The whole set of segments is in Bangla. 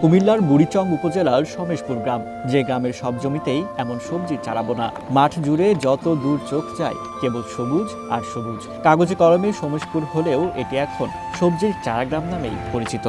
কুমিল্লার বুড়িচং উপজেলার সমেশপুর গ্রাম, যে গ্রামের সব জমিতেই এমন সবজির চারা বোনা। মাঠ জুড়ে যত দূর চোখ যায় কেবল সবুজ আর সবুজ। কাগজে কলমে সমেশপুর হলেও এটি এখন সবজির চারা গ্রাম নামেই পরিচিত।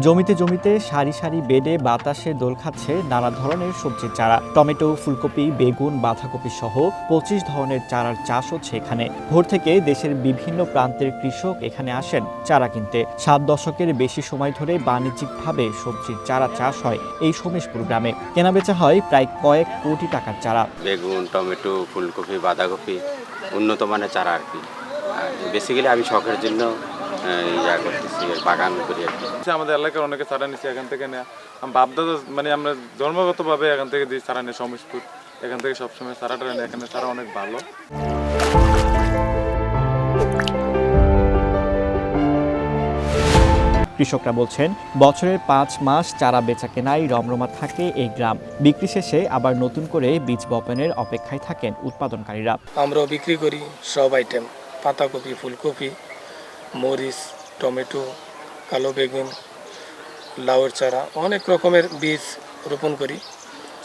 জমিতে জমিতে সারি সারি বেডে বাতাসে দোল খাচ্ছে নানা ধরনের সবজির চারা। টমেটো, ফুলকপি, বেগুন, বাঁধাকপি সহ 25 ধরনের চারার চাষ হচ্ছে এখানে। ভোর থেকে দেশের বিভিন্ন প্রান্তের কৃষক এখানে আসেন চারা কিনতে। 7 দশকের বেশি সময় ধরে বাণিজ্যিকভাবে সবজির চারা চাষ হয় এই সমেশপুর গ্রামে। কেনাবেচা হয় প্রায় কয়েক কোটি টাকার চারা। বেগুন, টমেটো, ফুলকপি, বাঁধাকপি, উন্নত মানের চারা আর কি। বেসিক্যালি আমি শখের জন্য বাগান করি আর কি। আমাদের এলাকার অনেকে চারা নিচ্ছে এখান থেকে নেওয়া। বাপদাদা মানে আমরা জন্মগতভাবে এখান থেকে দিই চারা নিয়ে সমেশপুর। এখান থেকে সবসময় চারাটা নেই, এখানে চারা অনেক ভালো। কৃষকরা বলছেন বছরের 5 মাস চারা বেচা কেনায় রমরমা থাকে এই গ্রাম। বিক্রি শেষে আবার নতুন করে বীজ বপনের অপেক্ষায় থাকেন উৎপাদনকারীরা। আমরাও বিক্রি করি সব আইটেম, পাতাকপি, ফুলকপি, মরিচ, টমেটো, কালো বেগুন, লাউয়ের চারা, অনেক রকমের বীজ রোপণ করি।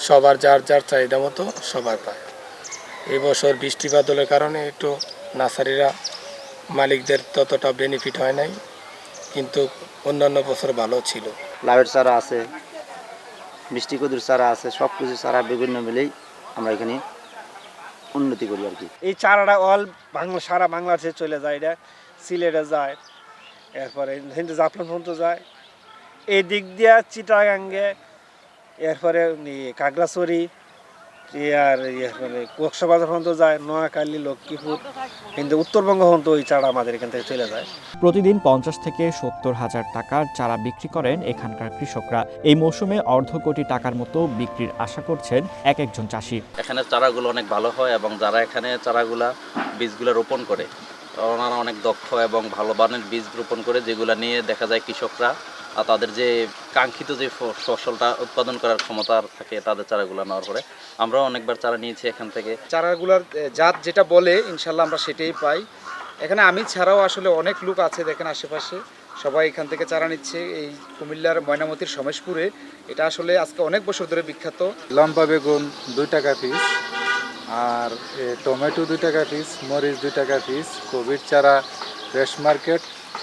সবার যার যার চাহিদা মতো সবাই পায়। এই বছর বৃষ্টি বাদলের কারণে একটু নার্সারিরা মালিকদের ততটা বেনিফিট হয় নাই, কিন্তু অন্যান্য বছর ভালো ছিল। লাউয়ের চারা আছে, মিষ্টি কদুর চারা আছে, সব কিছু চারা বিভিন্ন মিলেই আমরা এখানে উন্নতি করি আর কি। এই চারাটা সারা বাংলাদেশে চলে যায়, এটা সিলেটে যায়, এরপরে জাফলং পর্যন্ত যায়, এই দিক দিয়ে চিটাগাঙ্গে, এরপরে খাগড়াছড়ি আর কক্সবাজার পর্যন্ত যায়, নোয়াখালী, লক্ষ্মীপুর, কিন্তু উত্তরবঙ্গ পর্যন্ত ওই চারা আমাদের এখান থেকে চলে যায়। প্রতিদিন 50 থেকে 70 হাজার টাকার চারা বিক্রি করেন এখানকার কৃষকরা। এই মৌসুমে অর্ধ কোটি টাকার মতো বিক্রির আশা করছেন এক একজন চাষি। এখানে চারাগুলো অনেক ভালো হয় এবং যারা এখানে চারাগুলা বীজগুলো রোপণ করে ওনারা অনেক দক্ষ এবং ভালো মানের বীজ রোপণ করে, যেগুলো নিয়ে দেখা যায় কৃষকরা তাদের যে কাঙ্ক্ষিত যে ফসলটা উৎপাদন করার ক্ষমতা থাকে তাদের চারাগুলো নেওয়ার পরে। আমরাও অনেকবার চারা নিয়েছি এখান থেকে। চারাগুলোর জাত যেটা বলে ইনশাল্লাহ আমরা সেটাই পাই। এখানে আমি ছাড়াও আসলে অনেক লোক আছে দেখেন আশেপাশে, সবাই এখান থেকে চারা নিচ্ছে। এই কুমিল্লার ময়নামতির সমেশপুরে এটা আসলে আজকে অনেক বছর ধরে বিখ্যাত। লম্বা বেগুন 2 টাকা পিস, আর টমেটো 2 টাকা পিস, মরিচ 2 টাকা পিস, কবির চারা ফ্রেশ মার্কেট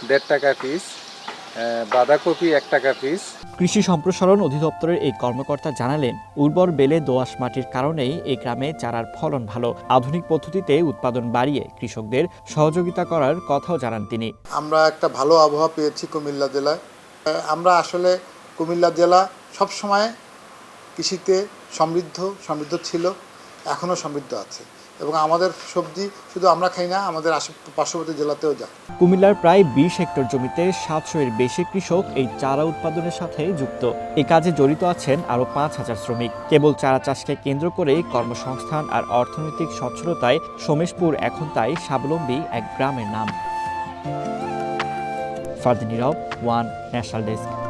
1.5 টাকা পিস, বাঁধাকপি 1 টাকা পিস। কৃষি সম্প্রসারণ অধিদপ্তরের এই কর্মকর্তা জানালেন, উর্বর বেলে দোআঁশ মাটির কারণেই এই গ্রামে চারার ফলন ভালো। আধুনিক পদ্ধতিতে উৎপাদন বাড়িয়ে কৃষকদের সহযোগিতা করার কথাও জানান তিনি। আমরা একটা ভালো আবহাওয়া পেয়েছি কুমিল্লা জেলায়। আমরা আসলে কুমিল্লা জেলা সবসময় কৃষিতে সমৃদ্ধ ছিল, এখনও সমৃদ্ধ আছে, এবং আমাদের সবজি শুধু আমরা খাই না, আমাদের পার্শ্ববর্তী জেলাতেও যায়। কুমিল্লার প্রায় 20 হেক্টর জমিতে 700 এর বেশি কৃষক এই চারা উৎপাদনের সাথে যুক্ত। এই কাজে জড়িত আছেন আরও 5000 শ্রমিক। কেবল চারা চাষকে কেন্দ্র করেই কর্মসংস্থান আর অর্থনৈতিক সচ্ছলতায় সমেশপুর এখন তাই স্বাবলম্বী এক গ্রামের নাম। ফারদিন নীরব, ওয়ান ন্যাশনাল ডেস্ক।